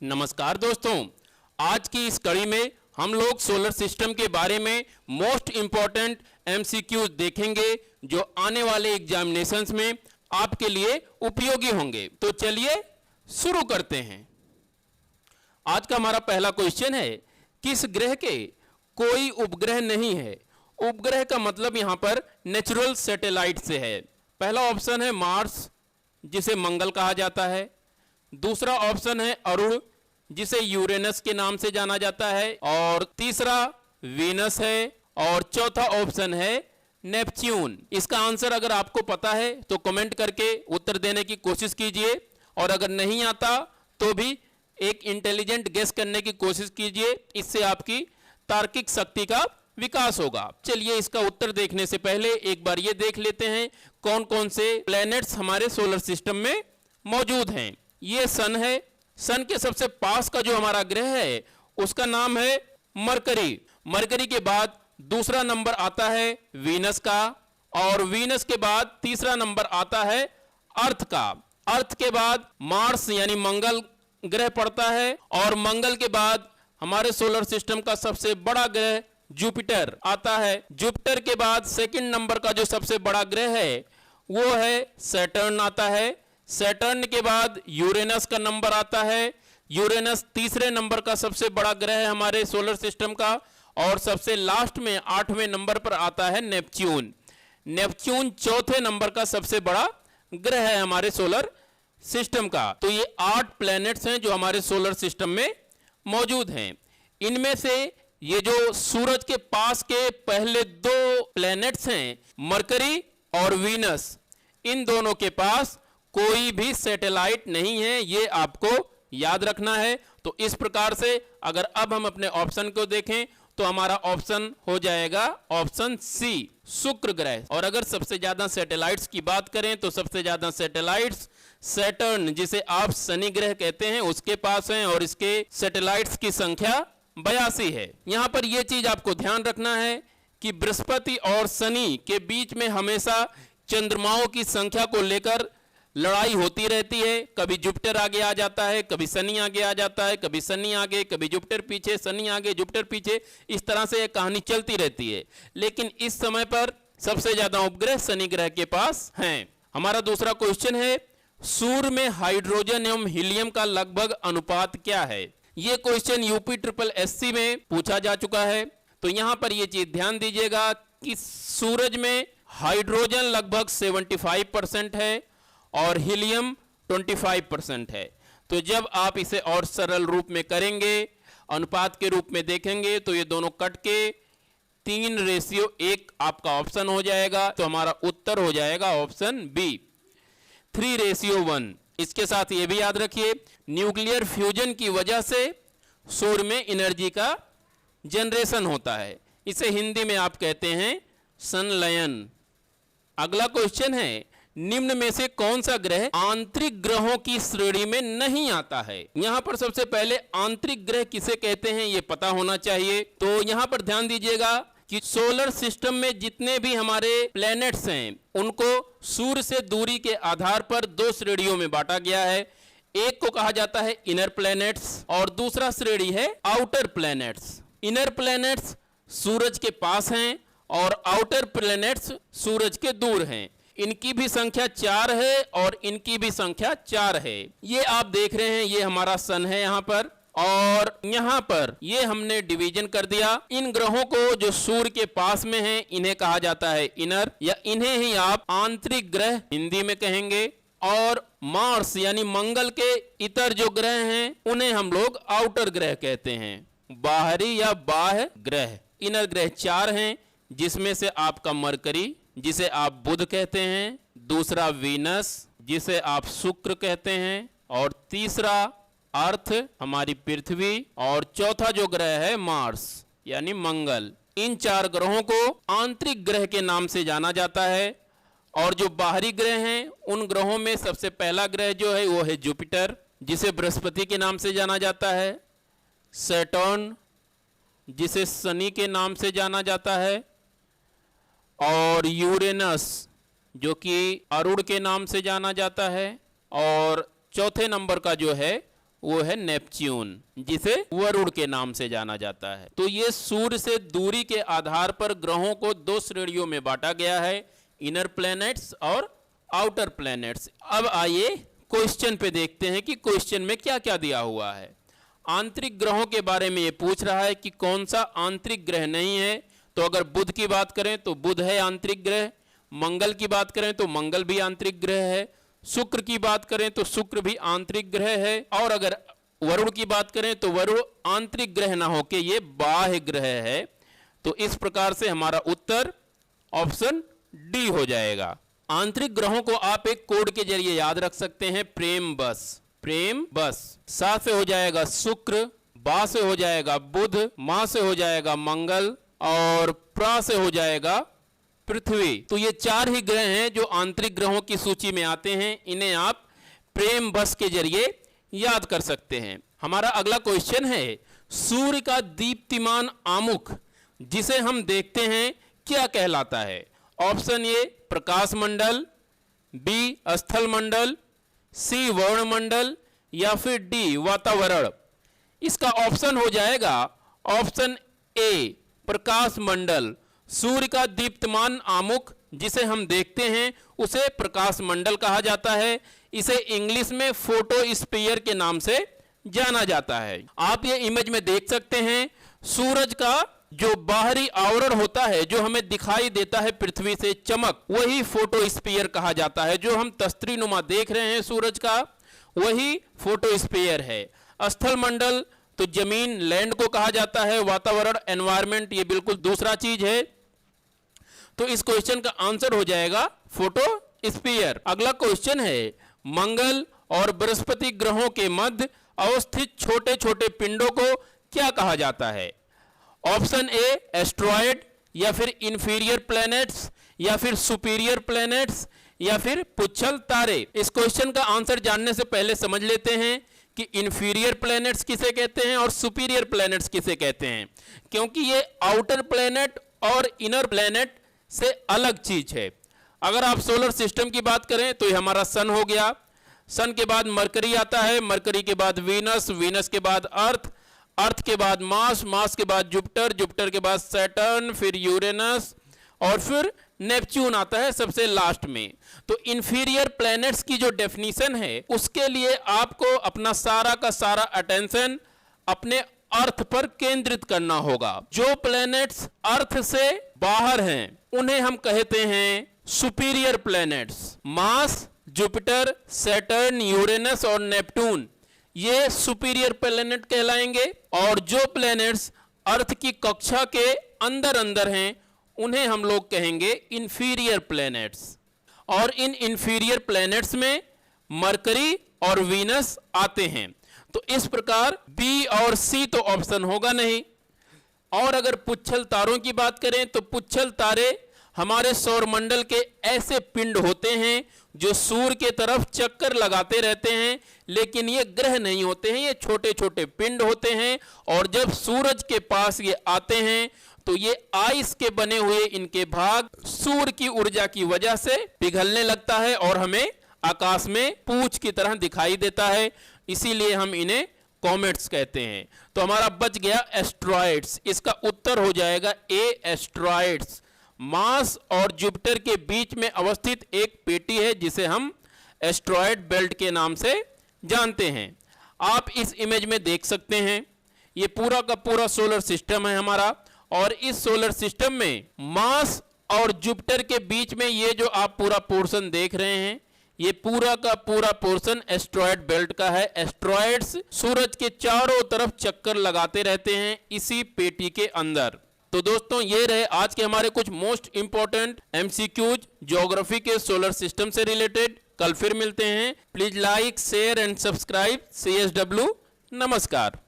नमस्कार दोस्तों, आज की इस कड़ी में हम लोग सोलर सिस्टम के बारे में मोस्ट इंपॉर्टेंट एमसीक्यूज देखेंगे जो आने वाले एग्जामिनेशंस में आपके लिए उपयोगी होंगे। तो चलिए शुरू करते हैं। आज का हमारा पहला क्वेश्चन है, किस ग्रह के कोई उपग्रह नहीं है? उपग्रह का मतलब यहां पर नेचुरल सैटेलाइट से है। पहला ऑप्शन है मार्स, जिसे मंगल कहा जाता है। दूसरा ऑप्शन है अरुण, जिसे यूरेनस के नाम से जाना जाता है। और तीसरा वीनस है। और चौथा ऑप्शन है नेपच्यून। इसका आंसर अगर आपको पता है तो कमेंट करके उत्तर देने की कोशिश कीजिए, और अगर नहीं आता तो भी एक इंटेलिजेंट गेस करने की कोशिश कीजिए। इससे आपकी तार्किक शक्ति का विकास होगा। चलिए इसका उत्तर देखने से पहले एक बार ये देख लेते हैं कौन कौन से प्लैनेट्स हमारे सोलर सिस्टम में मौजूद हैं। ये सन है। सन के सबसे पास का जो हमारा ग्रह है उसका नाम है मरकरी। मरकरी के बाद दूसरा नंबर आता है वीनस का, और वीनस के बाद तीसरा नंबर आता है अर्थ का। अर्थ के बाद मार्स यानी मंगल ग्रह पड़ता है, और मंगल के बाद हमारे सोलर सिस्टम का सबसे बड़ा ग्रह जुपिटर आता है। जुपिटर के बाद सेकंड नंबर का जो सबसे बड़ा ग्रह है वो है सैटर्न आता है। सैटर्न के बाद यूरेनस का नंबर आता है। यूरेनस तीसरे नंबर का सबसे बड़ा ग्रह है हमारे सोलर सिस्टम का, और सबसे लास्ट में 8वें नंबर पर आता है नेपच्यून। नेपच्यून चौथे नंबर का सबसे बड़ा ग्रह है हमारे सोलर सिस्टम का। तो ये 8 प्लैनेट्स हैं जो हमारे सोलर सिस्टम में मौजूद हैं। इनमें से ये जो सूरज के पास के पहले 2 प्लैनेट्स हैं मरकरी और वीनस, इन दोनों के पास कोई भी सैटेलाइट नहीं है, ये आपको याद रखना है। तो इस प्रकार से अगर अब हम अपने ऑप्शन को देखें तो हमारा ऑप्शन हो जाएगा ऑप्शन सी, शुक्र ग्रह। और अगर सबसे ज्यादा सैटेलाइट्स की बात करें तो सबसे ज्यादा सैटेलाइट्स सैटर्न, जिसे आप शनि ग्रह कहते हैं, उसके पास हैं, और इसके सैटेलाइट्स की संख्या 82 है। यहां पर यह चीज आपको ध्यान रखना है कि बृहस्पति और शनि के बीच में हमेशा चंद्रमाओं की संख्या को लेकर लड़ाई होती रहती है। कभी जुपिटर आगे आ जाता है, कभी शनि आगे आ जाता है, कभी शनि आगे, कभी जुपिटर पीछे, शनि आगे, जुपिटर पीछे। इस तरह से एक कहानी चलती रहती है। लेकिन इस समय पर सबसे ज्यादा उपग्रह शनि ग्रह के पास हैं। हमारा दूसरा क्वेश्चन है, सूर्य में हाइड्रोजन एवं हीलियम का लगभग अनुपात क्या है? यह क्वेश्चन यूपी SSSC में पूछा जा चुका है। तो यहां पर यह चीज ध्यान दीजिएगा कि सूरज में हाइड्रोजन लगभग 75% है और हीलियम 25% है। तो जब आप इसे और सरल रूप में करेंगे, अनुपात के रूप में देखेंगे, तो ये दोनों कट के 3:1 आपका ऑप्शन हो जाएगा। तो हमारा उत्तर हो जाएगा ऑप्शन बी, 3:1। इसके साथ ये भी याद रखिए, न्यूक्लियर फ्यूजन की वजह से सूर्य में एनर्जी का जनरेशन होता है। इसे हिंदी में आप कहते हैं संलयन। अगला क्वेश्चन है, निम्न में से कौन सा ग्रह आंतरिक ग्रहों की श्रेणी में नहीं आता है? यहां पर सबसे पहले आंतरिक ग्रह किसे कहते हैं ये पता होना चाहिए। तो यहां पर ध्यान दीजिएगा कि सोलर सिस्टम में जितने भी हमारे प्लैनेट्स हैं उनको सूर्य से दूरी के आधार पर 2 श्रेणियों में बांटा गया है। एक को कहा जाता है इनर प्लैनेट्स, और दूसरा श्रेणी है आउटर प्लैनेट्स। इनर प्लैनेट्स सूरज के पास हैं और आउटर प्लैनेट्स सूरज के दूर हैं। इनकी भी संख्या 4 है और इनकी भी संख्या 4 है। ये आप देख रहे हैं, ये हमारा सन है यहाँ पर, और यहाँ पर ये हमने डिवीजन कर दिया। इन ग्रहों को जो सूर्य के पास में हैं इन्हें कहा जाता है इनर, या इन्हें ही आप आंतरिक ग्रह हिंदी में कहेंगे। और मार्स यानी मंगल के इतर जो ग्रह हैं उन्हें हम लोग आउटर ग्रह कहते हैं, बाहरी या बाह्य ग्रह। इनर ग्रह 4 हैं, जिसमें से आपका मरकरी, जिसे आप बुध कहते हैं, दूसरा वीनस, जिसे आप शुक्र कहते हैं, और तीसरा अर्थ हमारी पृथ्वी, और चौथा जो ग्रह है मार्स यानी मंगल। इन 4 ग्रहों को आंतरिक ग्रह के नाम से जाना जाता है। और जो बाहरी ग्रह हैं उन ग्रहों में सबसे पहला ग्रह जो है वो है जुपिटर, जिसे बृहस्पति के नाम से जाना जाता है। सैटर्न, जिसे शनि के नाम से जाना जाता है, और यूरेनस, जो कि अरुण के नाम से जाना जाता है, और चौथे नंबर का जो है वो है नेपच्यून, जिसे वरुण के नाम से जाना जाता है। तो ये सूर्य से दूरी के आधार पर ग्रहों को दो श्रेणियों में बांटा गया है, इनर प्लैनेट्स और आउटर प्लैनेट्स। अब आइए क्वेश्चन पे देखते हैं कि क्वेश्चन में क्या क्या दिया हुआ है। आंतरिक ग्रहों के बारे में ये पूछ रहा है कि कौन सा आंतरिक ग्रह नहीं है। तो अगर बुध की बात करें तो बुध है आंतरिक ग्रह, मंगल की बात करें तो मंगल भी आंतरिक ग्रह है, शुक्र की बात करें तो शुक्र भी आंतरिक ग्रह है, और अगर वरुण की बात करें तो वरुण आंतरिक ग्रह ना होके ये बाह्य ग्रह है। तो इस प्रकार से हमारा उत्तर ऑप्शन डी हो जाएगा। आंतरिक ग्रहों को आप एक कोड के जरिए याद रख सकते हैं, प्रेम बस। प्रेम बस सा से हो जाएगा शुक्र, बा से हो जाएगा बुध, मा से हो जाएगा मंगल और प्रा से हो जाएगा पृथ्वी। तो ये चार ही ग्रह हैं जो आंतरिक ग्रहों की सूची में आते हैं। इन्हें आप प्रेम बस के जरिए याद कर सकते हैं। हमारा अगला क्वेश्चन है, सूर्य का दीप्तिमान आमुख जिसे हम देखते हैं क्या कहलाता है। Option A Prakash Mandal, B स्थल मंडल, सी वर्ण मंडल या फिर डी वातावरण। इसका ऑप्शन हो जाएगा ऑप्शन ए प्रकाश मंडल। सूर्य का दीप्तमान आमुख जिसे हम देखते हैं उसे प्रकाश मंडल कहा जाता है। इसे इंग्लिश में फोटोस्फीयर के नाम से जाना जाता है। आप ये इमेज में देख सकते हैं, सूरज का जो बाहरी आवरण होता है जो हमें दिखाई देता है पृथ्वी से चमक, वही फोटोस्फीयर कहा जाता है। जो हम तस्त्रीनुमा देख रहे हैं सूरज का, वही फोटोस्फीयर है। स्थल मंडल तो जमीन लैंड को कहा जाता है, वातावरण एनवायरनमेंट ये बिल्कुल दूसरा चीज है। तो इस क्वेश्चन का आंसर हो जाएगा फोटोस्फीयर। अगला क्वेश्चन है, मंगल और बृहस्पति ग्रहों के मध्य अवस्थित छोटे छोटे पिंडों को क्या कहा जाता है। ऑप्शन ए एस्ट्रॉयड या फिर इंफीरियर प्लैनेट्स या फिर सुपीरियर प्लैनेट्स या फिर पुच्छल तारे। इस क्वेश्चन का आंसर जानने से पहले समझ लेते हैं कि इंफीरियर प्लैनेट्स किसे कहते हैं और सुपीरियर प्लैनेट्स किसे कहते हैं, क्योंकि ये आउटर प्लैनेट और इनर प्लैनेट से अलग चीज है। अगर आप सोलर सिस्टम की बात करें तो ये हमारा सन हो गया, सन के बाद मरकरी आता है, मरकरी के बाद वीनस, वीनस के बाद अर्थ, अर्थ के बाद मार्स, मार्स के बाद जुपिटर, जुपिटर के बाद सैटर्न, फिर यूरेनस और फिर नेपच्यून आता है सबसे लास्ट में। तो इंफीरियर प्लैनेट्स की जो डेफिनेशन है उसके लिए आपको अपना सारा का सारा अटेंशन अपने अर्थ पर केंद्रित करना होगा। जो प्लैनेट्स अर्थ से बाहर हैं उन्हें हम कहते हैं superior planets. Mars, Jupiter, Saturn, Uranus और नेपट्टून ये सुपीरियर प्लैनेट कहलाएंगे, और जो प्लैनेट्स अर्थ की कक्षा के अंदर अंदर हैं उन्हें हम लोग कहेंगे इंफीरियर प्लैनेट्स। और इन इंफीरियर प्लैनेट्स में मरकरी और वीनस आते हैं। तो इस प्रकार बी और सी तो ऑप्शन होगा नहीं। और अगर पुच्छल तारों की बात करें तो पुच्छल तारे हमारे सौरमंडल के ऐसे पिंड होते हैं जो सूर्य के तरफ चक्कर लगाते रहते हैं, लेकिन ये ग्रह नहीं होते हैं, ये छोटे छोटे पिंड होते हैं। और जब सूरज के पास ये आते हैं तो ये आइस के बने हुए इनके भाग सूर्य की ऊर्जा की वजह से पिघलने लगता है और हमें आकाश में पूंछ की तरह दिखाई देता है, इसीलिए हम इन्हें कॉमेट्स कहते हैं। तो हमारा बच गया एस्ट्रॉयड्स। इसका उत्तर हो जाएगा ए एस्ट्रॉयड्स। मार्स और जुपिटर के बीच में अवस्थित एक पेटी है जिसे हम एस्ट्रॉयड बेल्ट के नाम से जानते हैं। आप इस इमेज में देख सकते हैं, ये पूरा का पूरा सोलर सिस्टम है हमारा, और इस सोलर सिस्टम में मार्स और जुपिटर के बीच में ये जो आप पूरा पोर्शन देख रहे हैं, ये पूरा का पूरा पोर्शन एस्ट्रॉयड बेल्ट का है। एस्ट्रॉयड्स सूरज के चारों तरफ चक्कर लगाते रहते हैं इसी पेटी के अंदर। तो दोस्तों ये रहे आज के हमारे कुछ मोस्ट इंपॉर्टेंट एमसीक्यूज ज्योग्राफी के सोलर सिस्टम से रिलेटेड। कल फिर मिलते हैं। Please like, share and subscribe CSW। नमस्कार।